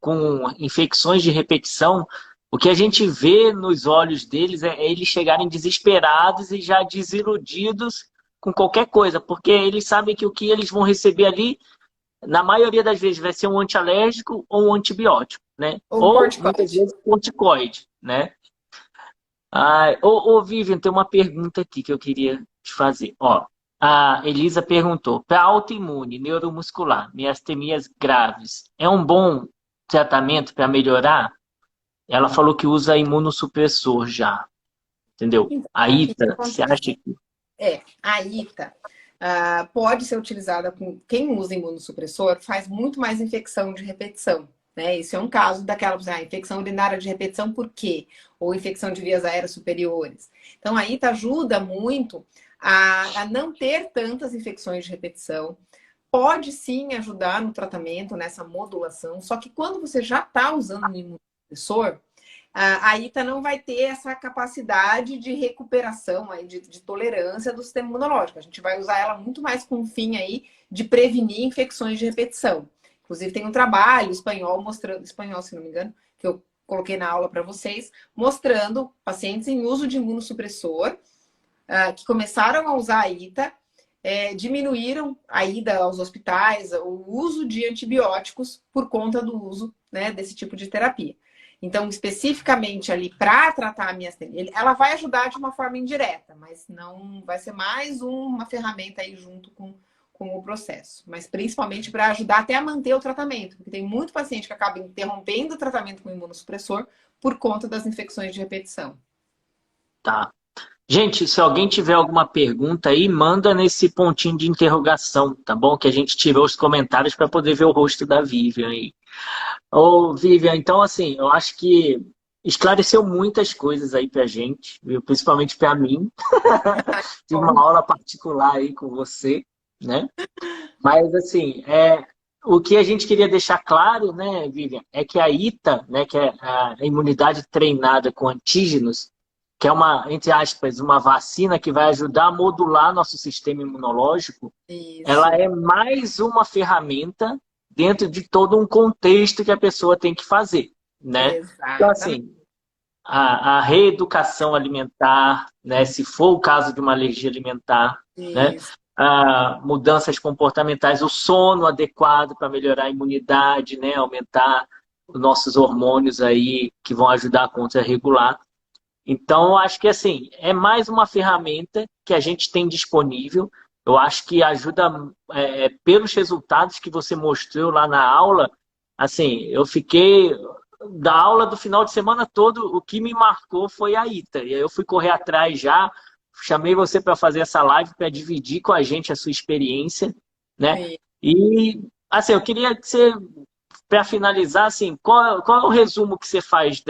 infecções de repetição, o que a gente vê nos olhos deles é eles chegarem desesperados e já desiludidos com qualquer coisa, porque eles sabem que o que eles vão receber ali, na maioria das vezes, vai ser um antialérgico ou um antibiótico, né? Ou muitas vezes um corticoide, né? Vivian, tem uma pergunta aqui que eu queria te fazer. Ó, a Elisa perguntou, para autoimune, neuromuscular, miastenias graves, é um bom tratamento para melhorar? Ela falou que usa imunossupressor já, entendeu? A ITA, você acha que... A ITA pode ser utilizada com... Quem usa imunossupressor faz muito mais infecção de repetição. Né? Esse é um caso daquela infecção urinária de repetição, por quê? Ou infecção de vias aéreas superiores. Então, a ITA ajuda muito a não ter tantas infecções de repetição. Pode sim ajudar no tratamento, nessa modulação, só que quando você já está usando um imunossupressor, a ITA não vai ter essa capacidade de recuperação, aí, de tolerância do sistema imunológico. A gente vai usar ela muito mais com o fim aí de prevenir infecções de repetição. Inclusive, tem um trabalho espanhol, se não me engano, que eu coloquei na aula para vocês, mostrando pacientes em uso de imunossupressor, que começaram a usar a ITA, diminuíram a ida aos hospitais, o uso de antibióticos por conta do uso, né, desse tipo de terapia. Então, especificamente ali para tratar a miastenia, ela vai ajudar de uma forma indireta, mas não vai ser mais uma ferramenta aí junto com o processo, mas principalmente para ajudar até a manter o tratamento, porque tem muito paciente que acaba interrompendo o tratamento com imunossupressor por conta das infecções de repetição. Tá. Gente, se alguém tiver alguma pergunta aí, manda nesse pontinho de interrogação, tá bom? Que a gente tirou os comentários para poder ver o rosto da Vivian aí. Ô, Vivian, então assim, eu acho que esclareceu muitas coisas aí pra gente, viu? Principalmente para mim. Tive uma aula particular aí com você, né? Mas assim, o que a gente queria deixar claro, né, Vivian, é que a ITA, né, que é a imunidade treinada com antígenos, que é uma, entre aspas, uma vacina que vai ajudar a modular nosso sistema imunológico, isso. Ela é mais uma ferramenta dentro de todo um contexto que a pessoa tem que fazer, né? Exato. Então, assim, a reeducação alimentar, né, se for o caso de uma alergia alimentar, né? Mudanças comportamentais, o sono adequado para melhorar a imunidade, né? Aumentar os nossos hormônios aí que vão ajudar a contrarregular. Então, eu acho que assim, é mais uma ferramenta que a gente tem disponível. Eu acho que ajuda pelos resultados que você mostrou lá na aula. Assim, eu fiquei da aula do final de semana todo, o que me marcou foi a Ita. E aí eu fui correr atrás já, chamei você para fazer essa live para dividir com a gente a sua experiência, né? Sim. E assim, eu queria que você, para finalizar, assim, qual é o resumo que você faz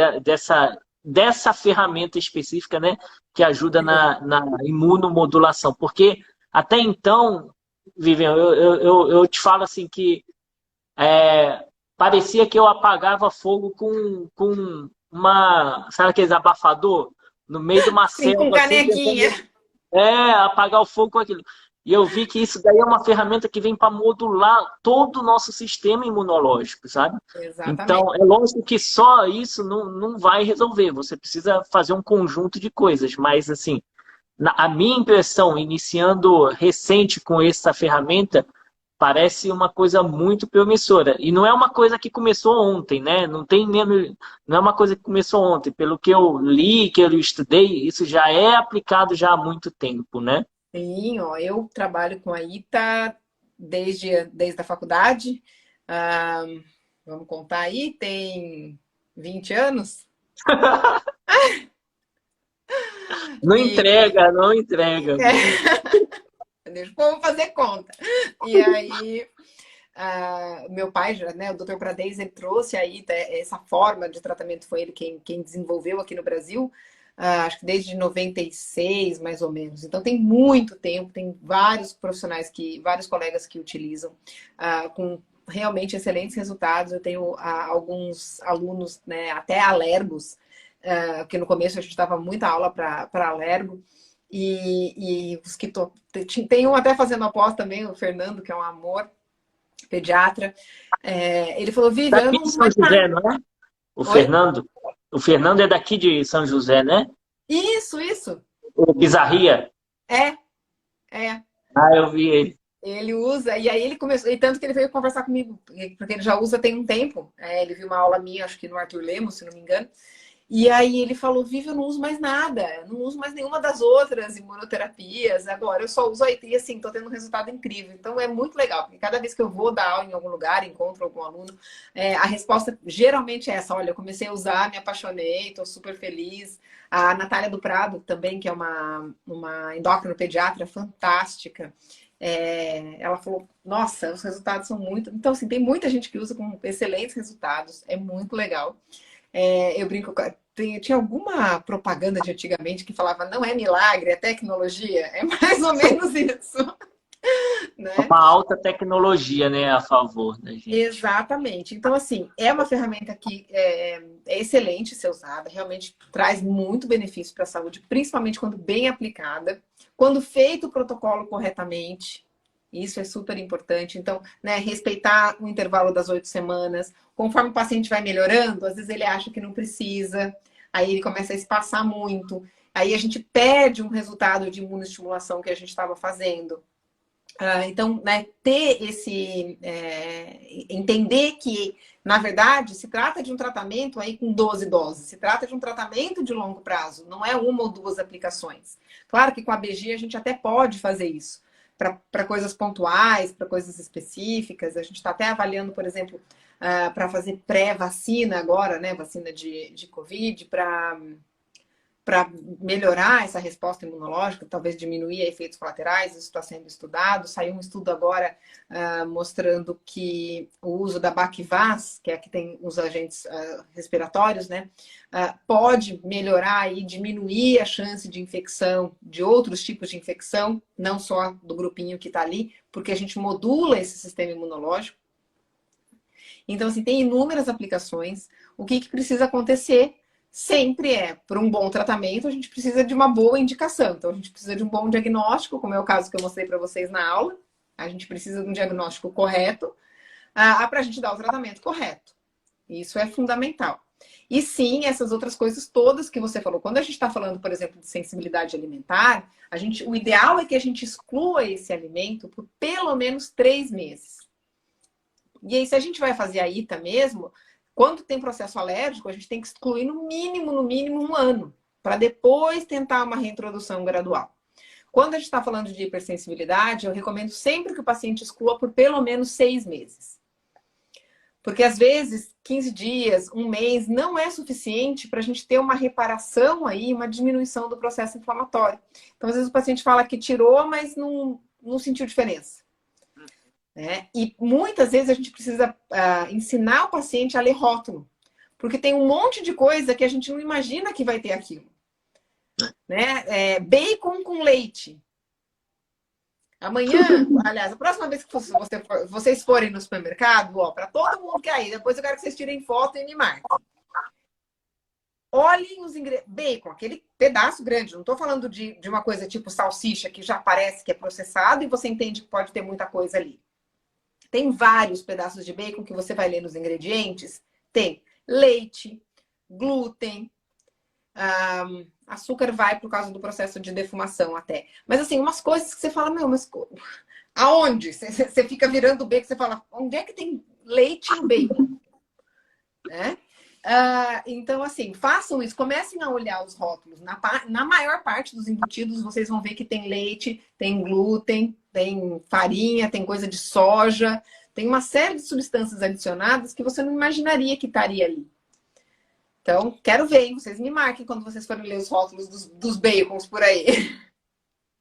dessa ferramenta específica, né, que ajuda na imunomodulação? Porque até então, Vivian, eu te falo assim que parecia que eu apagava fogo com sabe aqueles abafador no meio de uma Sim, com selva, assim, canequinha. tentando apagar o fogo com aquilo. E eu vi que isso daí é uma ferramenta que vem para modular todo o nosso sistema imunológico, sabe? Exatamente. Então, é lógico que só isso não vai resolver. Você precisa fazer um conjunto de coisas. Mas, assim, a minha impressão, iniciando recente com essa ferramenta, parece uma coisa muito promissora. E não é uma coisa que começou ontem, né? Não é uma coisa que começou ontem. Pelo que eu li, que eu estudei, isso já é aplicado já há muito tempo, né? Sim, ó, eu trabalho com a ITA desde a faculdade. Ah, vamos contar aí, tem 20 anos. Não E entrega, não entrega. deixa o povo fazer conta. E aí, meu pai, já, né, o Dr. Pradez, ele trouxe aí essa forma de tratamento, foi ele quem desenvolveu aqui no Brasil, acho que desde 96, mais ou menos. Então tem muito tempo, tem vários profissionais vários colegas que utilizam, com realmente excelentes resultados. Eu tenho alguns alunos, né, até alergos, que no começo a gente dava muita aula para alergo, e os que tem um até fazendo após também, o Fernando, que é um amor, pediatra. Ele falou, Vivian, eu Daqui não de uso São mais nada. José, não é? O Oi? Fernando? O Fernando é daqui de São José, né? Isso. O Pizarria. É, é. Ah, eu vi ele. Ele usa, e aí ele começou, e tanto que ele veio conversar comigo, porque ele já usa tem um tempo. Ele viu uma aula minha, acho que no Arthur Lemos, se não me engano. E aí ele falou, Vivi, eu não uso mais nada, eu não uso mais nenhuma das outras imunoterapias, agora eu só uso a IT e assim, tô tendo um resultado incrível. Então é muito legal, porque cada vez que eu vou dar aula em algum lugar, encontro algum aluno, a resposta geralmente é essa, olha, eu comecei a usar, me apaixonei, tô super feliz. A Natália do Prado também, que é uma endócrino pediatra fantástica, ela falou, nossa, os resultados são muito... Então, assim, tem muita gente que usa com excelentes resultados, é muito legal. Eu brinco, tinha alguma propaganda de antigamente que falava não é milagre, é tecnologia. É mais ou menos isso, né? Uma alta tecnologia, né, a favor da gente. Exatamente. Então, assim, é uma ferramenta que é excelente ser usada, realmente traz muito benefício para a saúde, principalmente quando bem aplicada, quando feito o protocolo corretamente. Isso é super importante. Então, né, respeitar o intervalo das 8 semanas. Conforme o paciente vai melhorando, às vezes ele acha que não precisa, aí ele começa a espaçar muito. Aí a gente perde um resultado de imunoestimulação que a gente estava fazendo. Então, né, entender que, na verdade, se trata de um tratamento aí com 12 doses, se trata de um tratamento de longo prazo, não é uma ou duas aplicações. Claro que com a BG a gente até pode fazer isso, para coisas pontuais, para coisas específicas. A gente está até avaliando, por exemplo, para fazer pré-vacina agora, né, vacina de Covid, para melhorar essa resposta imunológica, talvez diminuir efeitos colaterais, isso está sendo estudado. Saiu um estudo agora mostrando que o uso da Bacvaz, que é a que tem os agentes respiratórios, né, pode melhorar e diminuir a chance de infecção, de outros tipos de infecção, não só do grupinho que está ali, porque a gente modula esse sistema imunológico. Então, assim, tem inúmeras aplicações. O que precisa acontecer? Sempre por um bom tratamento, a gente precisa de uma boa indicação. Então, a gente precisa de um bom diagnóstico, como é o caso que eu mostrei para vocês na aula. A gente precisa de um diagnóstico correto para a gente dar o tratamento correto. Isso é fundamental. E sim, essas outras coisas todas que você falou. Quando a gente está falando, por exemplo, de sensibilidade alimentar, o ideal é que a gente exclua esse alimento por pelo menos 3 meses. E aí, se a gente vai fazer a ITA mesmo, quando tem processo alérgico, a gente tem que excluir no mínimo 1 ano para depois tentar uma reintrodução gradual. Quando a gente está falando de hipersensibilidade, eu recomendo sempre que o paciente exclua por pelo menos 6 meses. Porque, às vezes, 15 dias, um mês, não é suficiente para a gente ter uma reparação aí, uma diminuição do processo inflamatório. Então, às vezes, o paciente fala que tirou, mas não sentiu diferença. Né? E muitas vezes a gente precisa ensinar o paciente a ler rótulo. Porque tem um monte de coisa que a gente não imagina que vai ter aquilo. Né? Bacon com leite. Amanhã, aliás, a próxima vez que vocês forem no supermercado, ó, para todo mundo que é aí, depois eu quero que vocês tirem foto e me marquem. Olhem os ingredientes. Bacon, aquele pedaço grande. Não estou falando de uma coisa tipo salsicha, que já parece que é processado e você entende que pode ter muita coisa ali. Tem vários pedaços de bacon que você vai ler nos ingredientes. Tem leite, glúten, açúcar vai por causa do processo de defumação até. Mas assim, umas coisas que você fala, meu, mas aonde? Você fica virando o bacon, você fala, onde é que tem leite em bacon? Né? Então, assim, façam isso, comecem a olhar os rótulos. Na maior parte dos embutidos, vocês vão ver que tem leite, tem glúten, tem farinha, tem coisa de soja, tem uma série de substâncias adicionadas que você não imaginaria que estaria ali. Então, quero ver, hein? Vocês me marquem quando vocês forem ler os rótulos dos bacons por aí.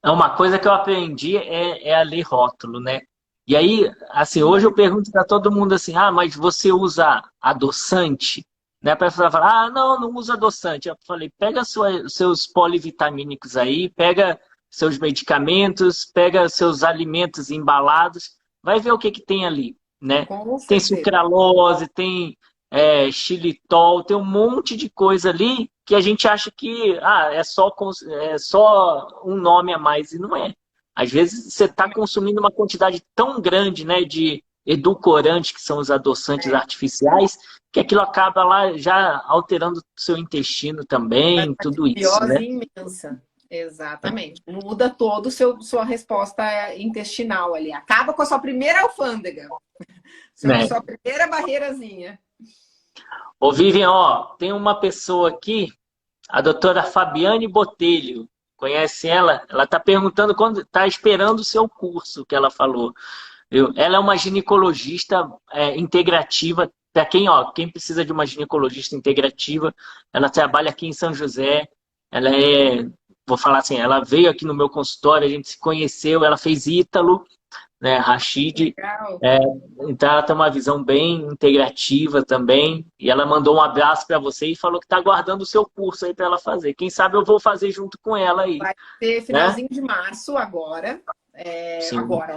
Uma coisa que eu aprendi é a ler rótulo, né? E aí, assim, hoje eu pergunto para todo mundo assim, mas você usa adoçante? Né? A pessoa fala, não usa adoçante. Eu falei, pega seus polivitamínicos aí, pega seus medicamentos, pega seus alimentos embalados, vai ver o que tem ali, né? Com Tem certeza. sucralose, tem xilitol, tem um monte de coisa ali que a gente acha que é só um nome a mais, e não é. Às vezes você está consumindo uma quantidade tão grande, né, de edulcorantes, que são os adoçantes artificiais, que aquilo acaba lá já alterando o seu intestino também, tudo isso, né? Imensa. Exatamente. Muda todo sua resposta intestinal ali. Acaba com a sua primeira alfândega. Sua primeira barreirazinha. Ô, Vivian, tem uma pessoa aqui, a doutora Fabiane Botelho. Conhece ela? Ela está perguntando quando está esperando o seu curso, que ela falou. Ela é uma ginecologista integrativa. Para quem precisa de uma ginecologista integrativa, ela trabalha aqui em São José. Ela vou falar assim, ela veio aqui no meu consultório, a gente se conheceu, ela fez Ítalo, né, Rashid. Então ela tem uma visão bem integrativa também. E ela mandou um abraço para você e falou que está aguardando o seu curso aí para ela fazer. Quem sabe eu vou fazer junto com ela aí. Vai ser finalzinho de março agora.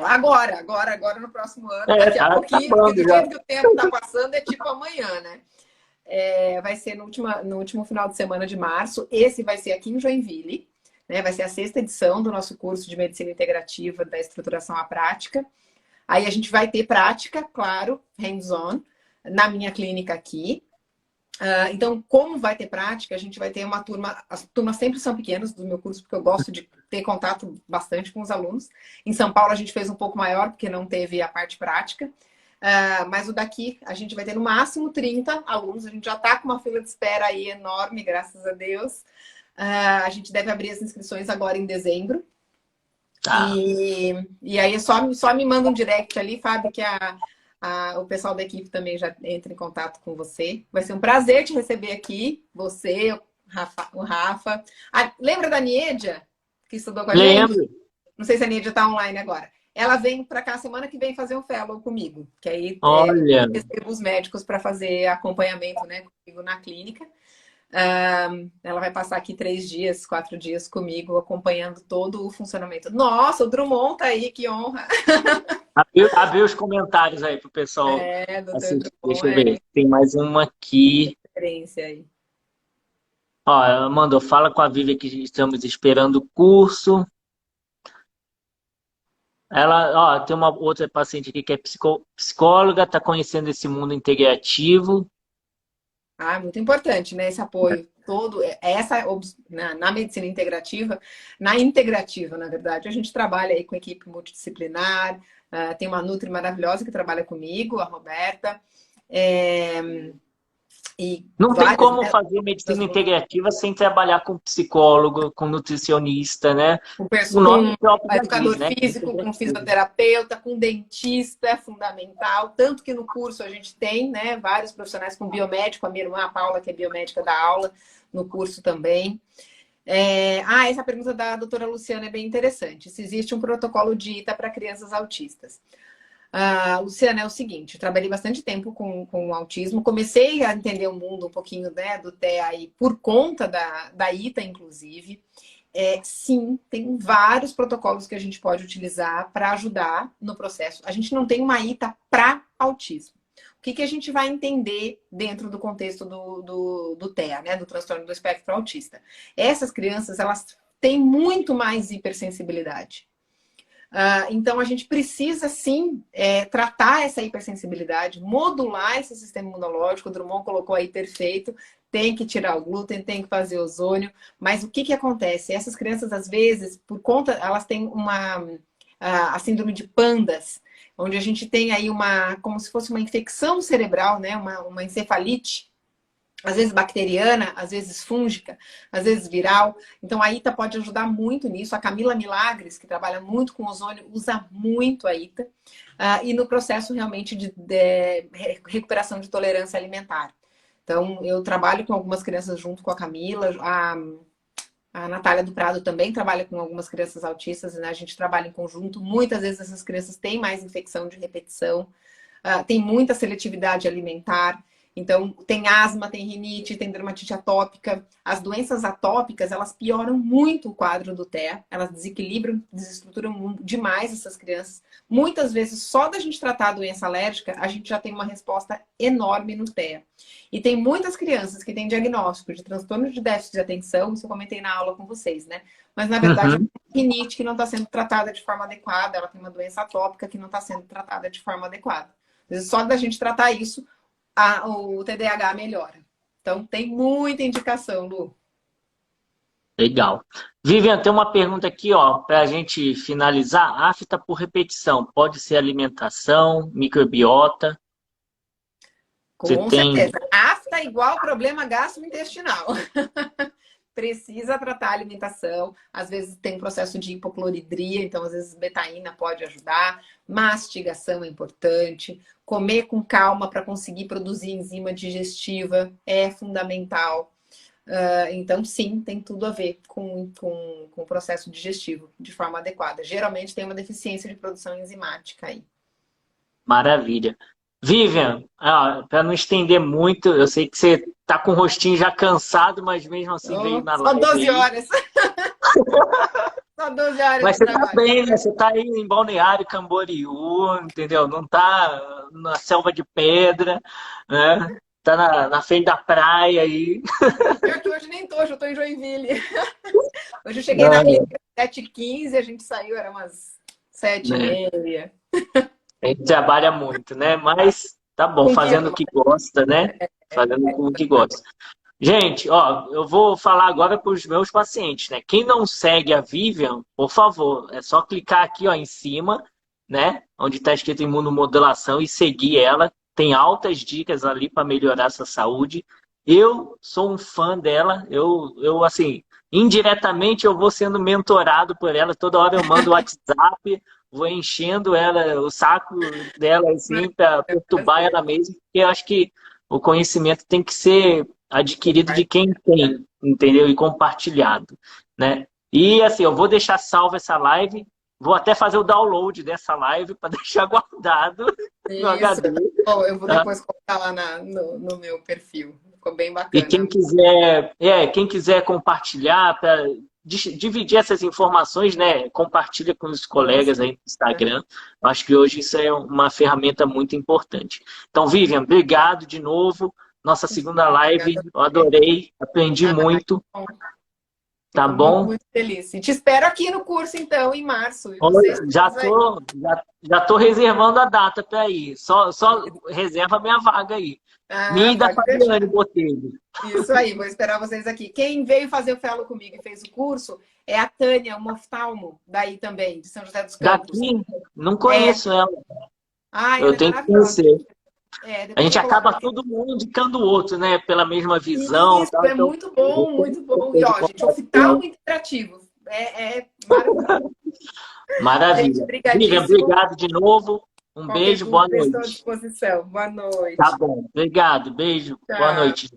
Agora no próximo ano, daqui a pouquinho, porque do jeito que o tempo está passando é tipo amanhã, né? Vai ser no último final de semana de março. Esse vai ser aqui em Joinville, né? Vai ser a 6ª edição do nosso curso de Medicina Integrativa da Estruturação à Prática. Aí a gente vai ter prática, claro, hands-on, na minha clínica aqui. Então, como vai ter prática, a gente vai ter uma turma... As turmas sempre são pequenas do meu curso, porque eu gosto de ter contato bastante com os alunos. Em São Paulo a gente fez um pouco maior, porque não teve a parte prática. Mas o daqui, a gente vai ter no máximo 30 alunos. A gente já está com uma fila de espera aí enorme, graças a Deus. A gente deve abrir as inscrições agora em dezembro. E aí só me manda um direct ali, Fábio, que o pessoal da equipe também já entra em contato com você. Vai ser um prazer te receber aqui. Você, o Rafa. Lembra da Niedia, que estudou com a gente? Lembro. Não sei se a Niedia está online agora. Ela vem para cá semana que vem fazer um fellow comigo. Que aí Olha. eu recebo os médicos para fazer acompanhamento, né, comigo na clínica. Ela vai passar aqui 3 dias, 4 dias comigo, acompanhando todo o funcionamento. Nossa, o Drummond tá aí, que honra! Abriu os comentários aí pro pessoal. Doutor Deixa eu ver. Tem mais uma aqui. Referência aí. Ela mandou, fala com a Vivi que estamos esperando o curso. Ela, tem uma outra paciente aqui que é psicóloga, está conhecendo esse mundo integrativo. Muito importante, né? Esse apoio todo. Na medicina integrativa, na integrativa, na verdade, a gente trabalha aí com equipe multidisciplinar. Tem uma Nutri maravilhosa que trabalha comigo, a Roberta. E Não tem várias, como né, fazer medicina integrativa sem trabalhar com psicólogo, com nutricionista, né? O nome com próprio já educador diz, né? físico, com fisioterapeuta, com dentista, é fundamental. Tanto que no curso a gente tem, né, vários profissionais com biomédico, a minha irmã, a Paula, que é biomédica, dá aula no curso também. Essa pergunta da doutora Luciana é bem interessante. Se existe um protocolo de ITA para crianças autistas. Luciana, é o seguinte, eu trabalhei bastante tempo com autismo, comecei a entender o mundo um pouquinho, né, do TEA aí por conta da ITA, inclusive. Sim, tem vários protocolos que a gente pode utilizar para ajudar no processo. A gente não tem uma ITA para autismo. O que a gente vai entender dentro do contexto do TEA, né, do transtorno do espectro autista? Essas crianças, elas têm muito mais hipersensibilidade. Então, a gente precisa, sim, tratar essa hipersensibilidade, modular esse sistema imunológico. O Drummond colocou aí perfeito. Tem que tirar o glúten, tem que fazer ozônio. Mas o que acontece? Essas crianças, às vezes, por conta, elas têm a síndrome de PANDAS, onde a gente tem aí como se fosse uma infecção cerebral, né? Uma encefalite, às vezes bacteriana, às vezes fúngica, às vezes viral. Então, a ITA pode ajudar muito nisso. A Camila Milagres, que trabalha muito com ozônio, usa muito a ITA. E no processo, realmente, de recuperação de tolerância alimentar. Então, eu trabalho com algumas crianças junto com a Camila. A Natália do Prado também trabalha com algumas crianças autistas, né? A gente trabalha em conjunto. Muitas vezes essas crianças têm mais infecção de repetição. Tem muita seletividade alimentar. Então, tem asma, tem rinite, tem dermatite atópica. As doenças atópicas, elas pioram muito o quadro do TEA. Elas desequilibram, desestruturam demais essas crianças. Muitas vezes, só da gente tratar a doença alérgica, a gente já tem uma resposta enorme no TEA. E tem muitas crianças que têm diagnóstico de transtorno de déficit de atenção, isso eu comentei na aula com vocês, né? Mas, na verdade, é uma rinite que não está sendo tratada de forma adequada, ela tem uma doença atópica que não está sendo tratada de forma adequada. Às vezes, só da gente tratar isso, o TDAH melhora. Então, tem muita indicação, Lu. Legal. Vivian, tem uma pergunta aqui, ó, para a gente finalizar. Afta por repetição, pode ser alimentação, microbiota? Com certeza. Afta é igual problema gastrointestinal. Precisa tratar a alimentação. Às vezes tem um processo de hipocloridria, então às vezes betaína pode ajudar. Mastigação é importante. Comer com calma para conseguir produzir enzima digestiva é fundamental. Então, sim, tem tudo a ver com o processo digestivo de forma adequada. Geralmente tem uma deficiência de produção enzimática aí. Maravilha. Vivian, para não estender muito, eu sei que você tá com o rostinho já cansado, mas mesmo assim veio na live. Só 12 horas. Só 12 horas. Mas você tá bem, né? Você tá aí em Balneário Camboriú, entendeu? Não tá na selva de pedra, né? Tá na frente da praia aí. Pior que hoje nem tô, hoje eu tô em Joinville. Hoje eu cheguei na clínica às 7h15, a gente saiu, era umas 7h30. A gente trabalha muito, né? Mas tá bom, fazendo o que gosta, né? Fazendo o que gosta. Gente, ó, eu vou falar agora para os meus pacientes, né? Quem não segue a Vivian, por favor, é só clicar aqui, ó, em cima, né? Onde está escrito imunomodulação e seguir ela. Tem altas dicas ali para melhorar essa saúde. Eu sou um fã dela. Eu assim, indiretamente eu vou sendo mentorado por ela. Toda hora eu mando o WhatsApp, vou enchendo ela, o saco dela, assim, para perturbar ela mesmo. Porque eu acho que o conhecimento tem que ser adquirido de quem tem, entendeu? E compartilhado, né? E assim, eu vou deixar salva essa live, vou até fazer o download dessa live para deixar guardado no HD. Bom, eu vou depois colocar lá no meu perfil. Ficou bem bacana. E quem quiser compartilhar, para dividir essas informações, né? Compartilha com os colegas aí no Instagram. Eu acho que hoje isso é uma ferramenta muito importante. Então, Vivian, obrigado de novo. Nossa segunda live, eu adorei, aprendi muito. Tá bom? Muito feliz. E te espero aqui no curso, então, em março. Já tô reservando a data para ir. Só reserva a minha vaga aí. Minha e da Fabiane Botelho. Isso aí, vou esperar vocês aqui. Quem veio fazer o fellow comigo e fez o curso é a Tânia, uma oftalmo, daí também, de São José dos Campos. Daqui? Não conheço ela. Eu tenho que conhecer. A gente acaba todo mundo indicando o outro, né? Pela mesma visão. Isso, é muito bom, muito bom. E, ó, gente, oftalmo interativo. É maravilhoso. Maravilha. Vivian, obrigado de novo. Um beijo, boa noite. Estou à disposição. Boa noite. Tá bom. Obrigado. Beijo. Tchau. Boa noite.